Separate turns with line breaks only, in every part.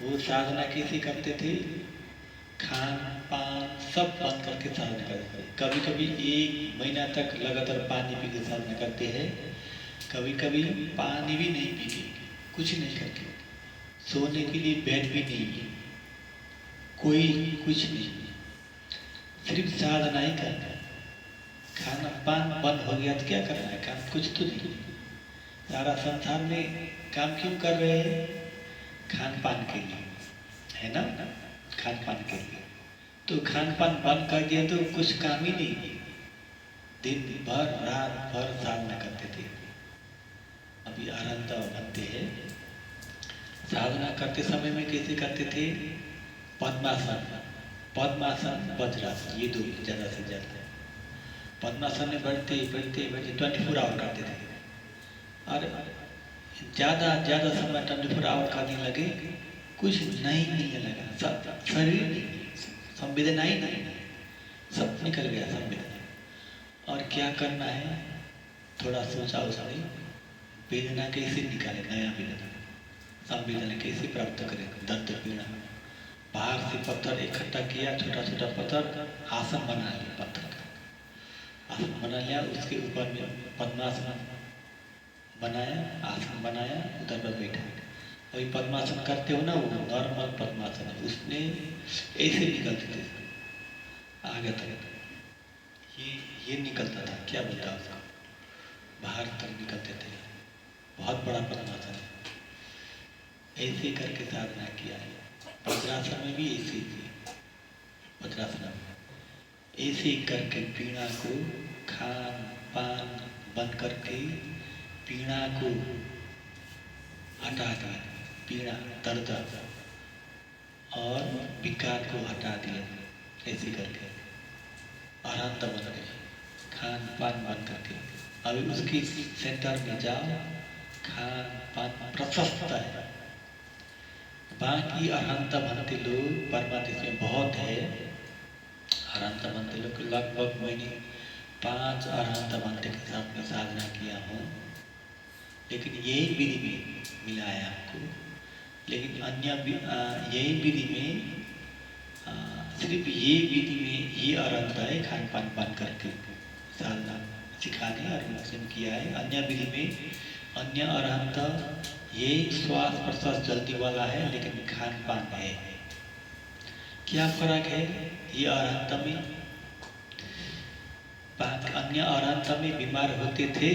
वो साधना कैसे करते थे? खान पान सब बंद करके साधना करते थे। कभी कभी 1 महीना तक लगातार पानी पी के साधना करते हैं, कभी कभी पानी भी नहीं पी के, कुछ नहीं करके, सोने के लिए बेड भी नहीं, कोई कुछ नहीं, सिर्फ साधना ही करना है। खाना पान बंद हो गया तो क्या करना है? काम कुछ तो नहीं। सारा संसार में काम क्यों कर रहे हैं? खान पान के लिए, है ना? खान पान के लिए। तो खान पान बंद कर दिया तो कुछ काम ही नहीं। दिन भर रात भर साधना करते थे। अभी आनंद बनते हैं। साधना करते समय में कैसे करते थे? पद्मासन, पद्मासन, वज्रासन, ये दो ज़्यादा से ज़्यादा। पद्मासन में बैठते बैठते बैठते 24 आवर करते थे। और ज़्यादा समय 24 आवर करने लगे, कुछ नहीं मिलने लगा, सब शरीर नहीं, संवेदना ही नहीं, सब निकल गया संवेदना। और क्या करना है? थोड़ा सोचा उसने, वेदना कैसे निकाले, नया वेदना, संवेदना कैसे प्राप्त करें, दर्द पीड़ा। बाहर से पत्थर इकट्ठा किया, छोटा छोटा पत्थर, आसन बना लिया, पत्थर का आसन बना लिया, उसके ऊपर में पद्मासन बनाया, आसन बनाया, उधर पर बैठा। अभी पद्मासन करते हो ना, वो नॉर्मल पद्मासन है, उसमें ऐसे निकलते थे आगे तक, ये निकलता था, क्या बोलता उसको, बाहर तक निकलते थे। बहुत बड़ा पद्मासन है। ऐसे करके साधना किया है। वज्रासन में भी ऐसे ही, वज्रासन में ऐसे ही करके पीड़ा को, खान पान बंद करके पीड़ा को हटा दिया, पीड़ा दर्द और विकार को हटा दिया। ऐसे करके आनंद बन गए, खान पान बंद करके। अभी उसके सेंटर में जाओ, खान पान प्रशस्त है। बाकी अरहंत बनते लोग परमादेश में बहुत है। अरहंत बनते लोग लगभग मैंने 5 अरहंत बनते के साथ में साधना किया हूँ, लेकिन यही विधि में मिला है आपको। लेकिन अन्य यही विधि में सिर्फ ये विधि में ये अरहंत है, खान पान बंद करके साधना सिखाने और अनुष्ठान किया है। अन्य विधि में अन्य अरहंत ये श्वास प्रश्वास जल्दी वाला है, लेकिन खान पान है। क्या फर्क है ये अरहंत में? अन्य अरहंत में बीमार होते थे,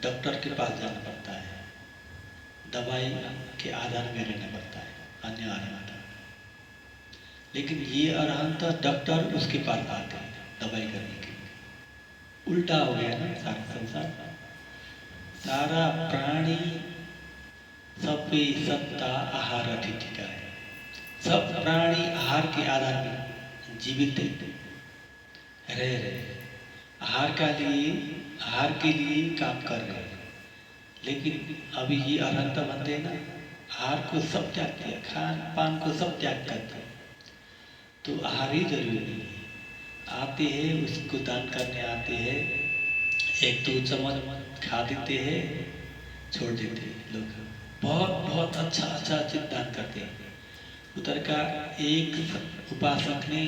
डॉक्टर के पास जाना पड़ता है, दवाई के आधार में रहना पड़ता है अन्य अरहंत। लेकिन ये अरहंत डॉक्टर उसके पास आते हैं दवाई करने के लिए। उल्टा हो गया ना सारा संसार। सारा प्राणी सब पे सत्ता आहार अधिष्ठित है। सब प्राणी आहार के आधार पर जीवित रह रहे, आहार के लिए काम कर रहे हैं। लेकिन अभी ये अरहंत बनते हैं ना, आहार को सब त्याग किया, खान पान को सब त्याग करते, तो आहार ही जरूरी नहीं है। आते हैं, उसको दान करने आते हैं, 1-2 चम्मच खा देते हैं, छोड़ देते हैं लोग। बहुत अच्छा चीज दान करते हैं। उधर का एक उपासक ने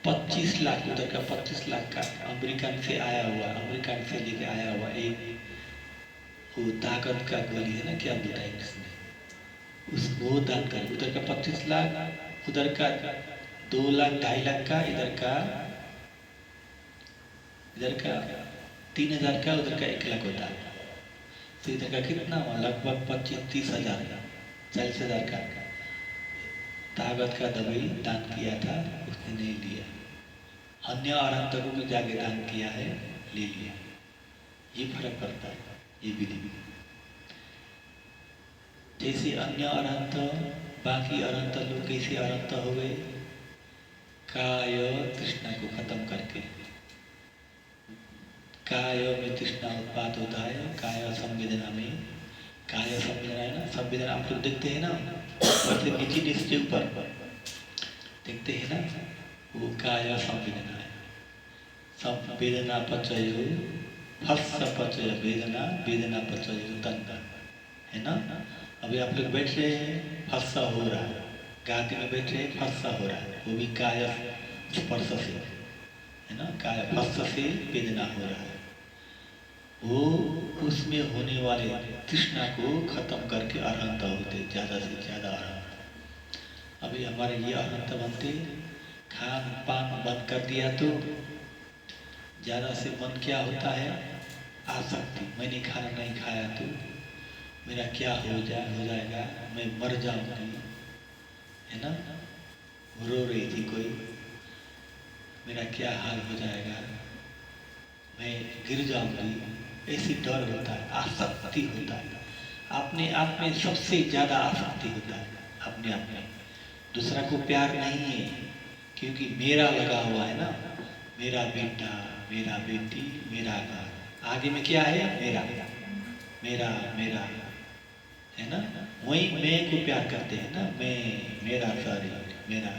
25 लाख, उधर का 25 लाख का अमेरिका से लेके आया हुआ एक वो ताकत का गोली है ना, क्या बोलता है इसमें, उसको दान कर। उधर का 25 लाख, उधर का 2 लाख 2.5 लाख का, इधर का 3,000 का, उधर का 1 लाख होता है। तो इधर का कितना हुआ? लगभग 25-30 हजार का, 40 हजार का ताकत का दवाई दान किया था, उसने नहीं लिया। अन्य अरहंतों को जाके दान किया है, ले लिया। ये फर्क पड़ता है ये विधि में। जैसे अन्य अरहंत, बाकी अरहंत लोग कैसे अरहंत हो गए? काय तृष्णा को खत्म करके। काय में तृष्णा उत्पाद होता है, काय संवेदना में। काय संवेदना है ना, संवेदना आप लोग देखते हैं ना, वैसे नीचे से ऊपर देखते हैं ना, वो काय संवेदना है। संवेदना पचयो हर्ष पचय वेदना, वेदना पचयो तंत्र, है ना। अभी आप लोग बैठ रहे हैं, फस्सा हो रहा है, गाते में बैठ रहे हैं, फस्सा हो रहा है, वो भी काय स्पर्श से, है ना, काय फस्सा से वेदना हो रहा है। वो उसमें होने वाले तृष्णा को खत्म करके अरहंत होते, ज़्यादा से ज़्यादा अरहंत। अभी हमारे ये अरहंत बनते, खान पान बंद कर दिया तो ज़्यादा से मन क्या होता है, आसक्ति। मैंने खाना नहीं खाया तो मेरा क्या हो जाएगा, मैं मर जाऊंगी, है ना। रो रही थी कोई, मेरा क्या हाल हो जाएगा, मैं गिर जाऊंगी, ऐसी डर होता है, आसक्ति होता है। अपने आप में सबसे ज़्यादा आसक्ति होता है, अपने आप में। दूसरा को प्यार नहीं है, क्योंकि मेरा लगा हुआ है ना, मेरा बेटा, मेरा बेटी, मेरा घर, आगे में क्या है, मेरा मेरा मेरा, है ना। वही मैं को प्यार करते हैं ना, मैं, मेरा शरीर, मेरा।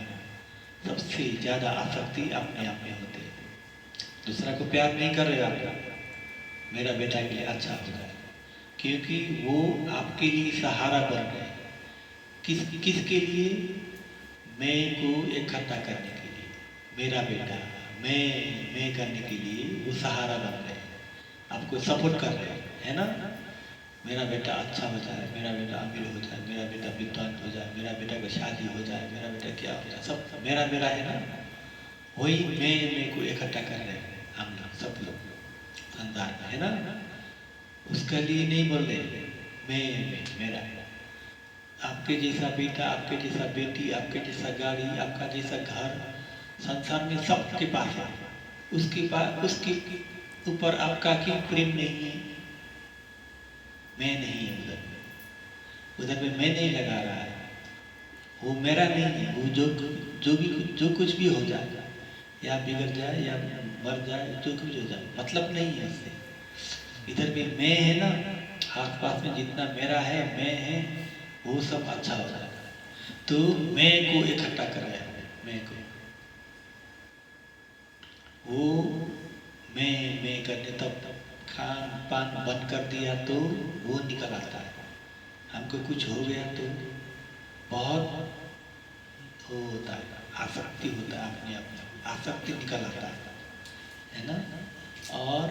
सबसे ज़्यादा आसक्ति अपने आप में होते हैं। दूसरा को प्यार नहीं कर रहे आप, मेरा बेटा के लिए अच्छा हो जाए, क्योंकि वो आपके लिए सहारा बन रहे हैं। किसके लिए, मैं को इकट्ठा करने के लिए, मेरा बेटा, मैं करने के लिए वो सहारा बन रहे हैं, आपको सपोर्ट कर रहे हैं, है ना। मेरा बेटा अच्छा हो जाए, मेरा बेटा अमीर हो जाए, मेरा बेटा विद्वान हो जाए, मेरा बेटा की शादी हो जाए, मेरा बेटा क्या हो जाए, सब मेरा मेरा है ना। वही मैं को इकट्ठा कर रहे हैं हम लोग, सब लोग संसार में, है ना। उसके लिए नहीं बोल रहे मैं मेरा। आपके जैसा बेटा, आपके जैसा बेटी, आपके जैसा गाड़ी, आपका जैसा घर संसार में सबके पास है। उसके पास, उसके ऊपर आपका क्यों प्रेम नहीं है। मैं नहीं है उधर में मैं नहीं लगा रहा है, वो मेरा नहीं है। वो जो कुछ भी हो जाए, या बिगड़ जाए या मर जाए, जो कुछ हो जाए, मतलब नहीं है उससे। इधर भी मैं है ना, आस पास में जितना मेरा है, मैं है, वो सब अच्छा हो जाएगा। तो मैं को इकट्ठा कर रहा है, मैं को, वो मैं करने तब खान पान बंद कर दिया तो वो निकल आता है। हमको कुछ हो गया तो बहुत वो होता है, आसक्ति होता है, अपने आप में आसक्ति निकल आता है ना। और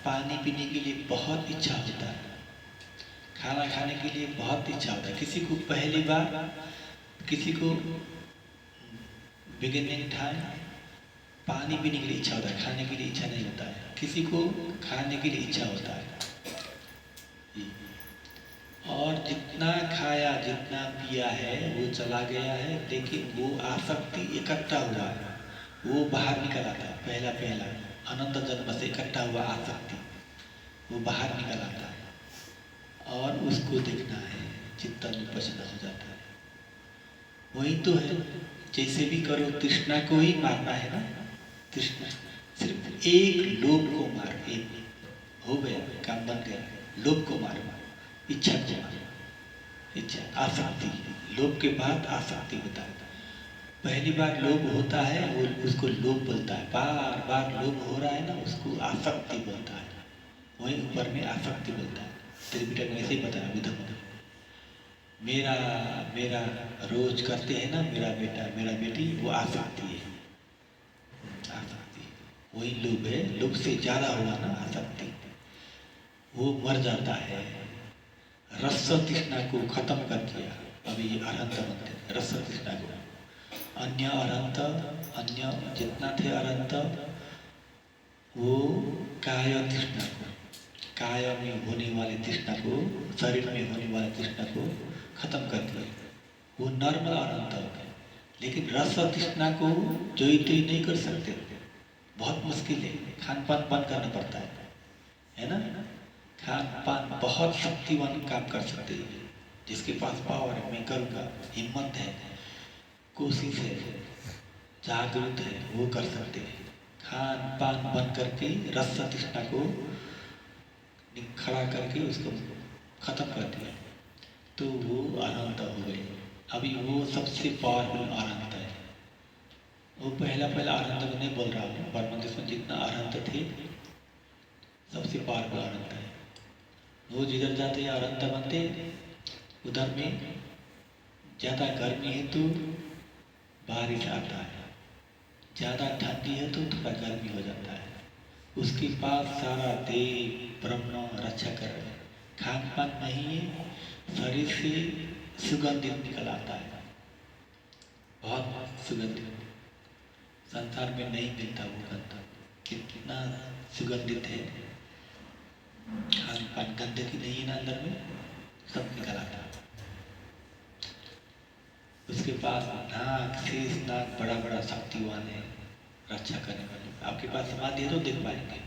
पानी पीने के लिए बहुत इच्छा होता है, खाना खाने के लिए बहुत इच्छा होता है। किसी को पहली बार, किसी को बिगिनिंग टाइम पानी पीने के लिए इच्छा होता है, खाने के लिए इच्छा नहीं होता है। किसी को खाने के लिए इच्छा होता है, और जितना खाया, जितना पिया है वो चला गया है, लेकिन वो आसक्ति इकट्ठा हुआ है, वो बाहर निकल आता है। पहला अनंत जन्म से इकट्ठा हुआ आसक्ति वो बाहर निकल आता है, और उसको देखना है, चित्तन विपश्यना हो जाता है। वही तो है, जैसे भी करो तृष्णा को ही मारना है ना। तृष्णा सिर्फ एक लोभ को मार, एक हो गया, काम बन गया। लोभ को मारो, इच्छा को मारो, इच्छा, आसक्ति। लोभ के बाद आसक्ति होता है। पहली बार लोभ होता है, वो उसको लोभ बोलता है। बार बार लोभ हो रहा है ना, उसको आसक्ति बोलता है। वही ऊपर में आसक्ति बोलता है। त्रिपिटक में ऐसे ही बताया, विधम मेरा मेरा रोज करते हैं ना, मेरा बेटा, मेरा बेटी, वो आसक्ति है, आसक्ति। वही लोभ है, लोभ से ज्यादा हुआ ना आसक्ति, वो मर जाता है। रस तृष्णा को खत्म कर दिया। अभी अरहंत बनते, रस तृष्णा को। अन्य अरहंत, अन्य जितना थे अरहंत, वो काय तृष्णा को, काय में होने वाले तृष्णा को, शरीर में होने वाले तृष्णा को खत्म कर दिया। वो नॉर्मल अरहंत हो गए। लेकिन रस तृष्णा को जोई तोई नहीं कर सकते, बहुत मुश्किल है। खान पान बंद करना पड़ता है ना। खान पान बहुत शक्तिवान काम कर सकते हैं। जिसके पास पावर है, मैं करूँगा, हिम्मत है, कोशिश है, जागरूक है, वो कर सकते हैं। खान पान बंद करके रस तृष्णा को खड़ा करके उसको खत्म कर दिया, तो वो अरहंत हो गए। अभी वो सबसे पावरफुल अरहंत है। वो पहला अरहंत को नहीं बोल रहा हूँ, ब्रह्म देश में जितना अरहंत थे, सबसे पावरफुल अरहंत है वो। जिधर जाते हैं अरहंत बनते, उधर में ज़्यादा गर्मी है तो बारिश आता है, ज़्यादा ठंडी है तो थोड़ा गर्मी हो जाता है। उसके बाद सारा देव ब्रह्म रक्षा कर रहे हैं। खान पान नहीं है, शरीर से सुगंधित निकल आता है, बहुत सुगंधित, संसार में नहीं मिलता वो गंध, कितना सुगंधित है। खान पान गंदगी नहीं है ना अंदर में, सब निकल आता है। उसके पास नाग शेष नाग बड़ा बड़ा शक्तिवान है, रक्षा करने वाले। आपके पास समाधि है तो देख पाएंगे,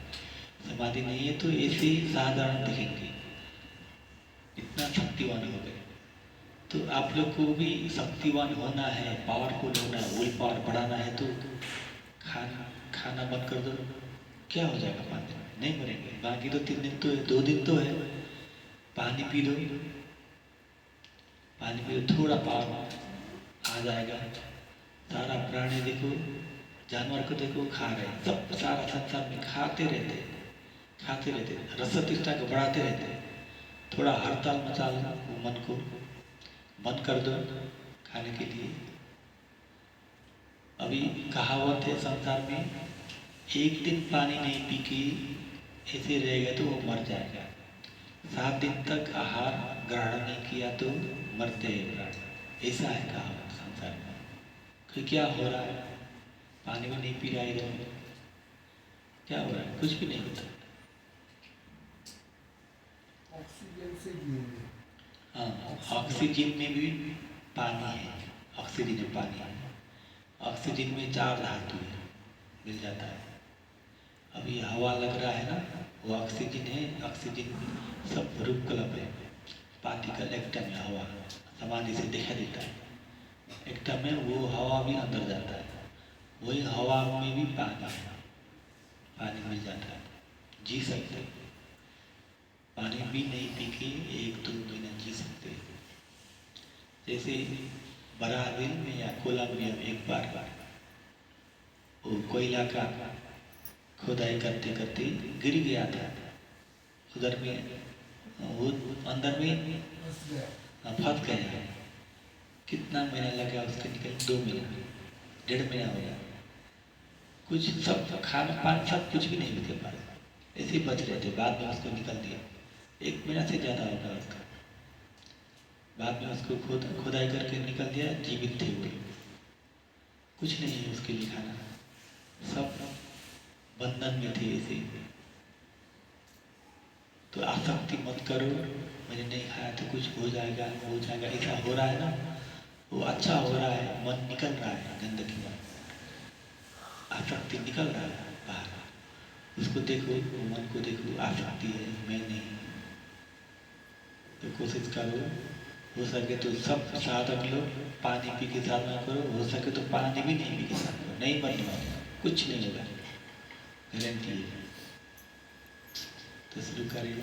समाधि नहीं है तो ऐसे साधारण दिखेंगे, इतना शक्तिवान हो गए। तो आप लोग को भी शक्तिवान होना है, पावरफुल होना है, विल पावर बढ़ाना है तो खाना बंद कर दो, क्या हो जाएगा? 5 दिन नहीं मरेंगे, बाकी तो 3 दिन तो है, 2 दिन तो है। पानी पी दो, पानी पी दो, थोड़ा पावर आ जाएगा। सारा प्राणी देखो, जानवर को देखो, खा रहे, सब सारा संसार में खाते रहते, रस तृष्णा को बढ़ाते रहते। थोड़ा हड़ताल मचा लो, वो मन को बंद कर दो खाने के लिए। अभी कहावत है संसार में, एक दिन पानी नहीं पी के ऐसे रहेगा तो वो मर जाएगा, 7 दिन तक आहार ग्रहण नहीं किया तो मरते हैं प्राणी, ऐसा है कहावत संसार में। कि क्या हो रहा है? पानी भी नहीं पी रहा है, इधर क्या हो रहा है? कुछ भी नहीं होता।
ऑक्सीजन से जीएंगे।
हाँ, ऑक्सीजन में भी पानी है, ऑक्सीजन में पानी है। ऑक्सीजन में 4 धातु है, मिल जाता है। अभी हवा लग रहा है ना, वो ऑक्सीजन है। ऑक्सीजन सब रूप कल्प है, पार्टिकल एटम है, हवा समाधि से दिखाई देता है। एटम में वो हवा भी अंदर जाता है, वही हवा में भी पानी है, पानी मिल जाता है, जी सकते हैं। पानी भी नहीं पी के 1-2 महीना जी सकते हैं। जैसे बराबिल में या कोलंबिया में एक बार वो कोयला का खुदाई करते करते गिर गया था, उधर में वो अंदर में फंस गया। कितना महीना लगा उसके निकल? 2 महीना, 1.5 महीना हो गया। कुछ सब खाना पान सब कुछ भी नहीं उसके पास, ऐसे ही बच रहे थे। बाद में उसको निकल दिया, 1 महीना से ज़्यादा होगा उसका। बाद में उसको खुदाई करके निकल दिया, जीवित थे वो। कुछ नहीं है उसके लिए खाना, सब बंधन में थे ऐसे। तो आसक्ति मत करो, मैंने नहीं खाया तो कुछ हो जाएगा, ऐसा हो रहा है ना, वो अच्छा हो रहा है, मन निकल रहा है गंदगी में, आसक्ति निकल रहा है बाहर। उसको देखो, वो मन को देखो, आसक्ति है, मैं नहीं। तो कोशिश करो, हो सके तो सब साधक लोग पानी पी के साधना करो, हो सके तो पानी भी नहीं पी के साधना करो, नहीं मरने वाले, कुछ नहीं होगा, गारंटी है। तो शुरू करेंगे।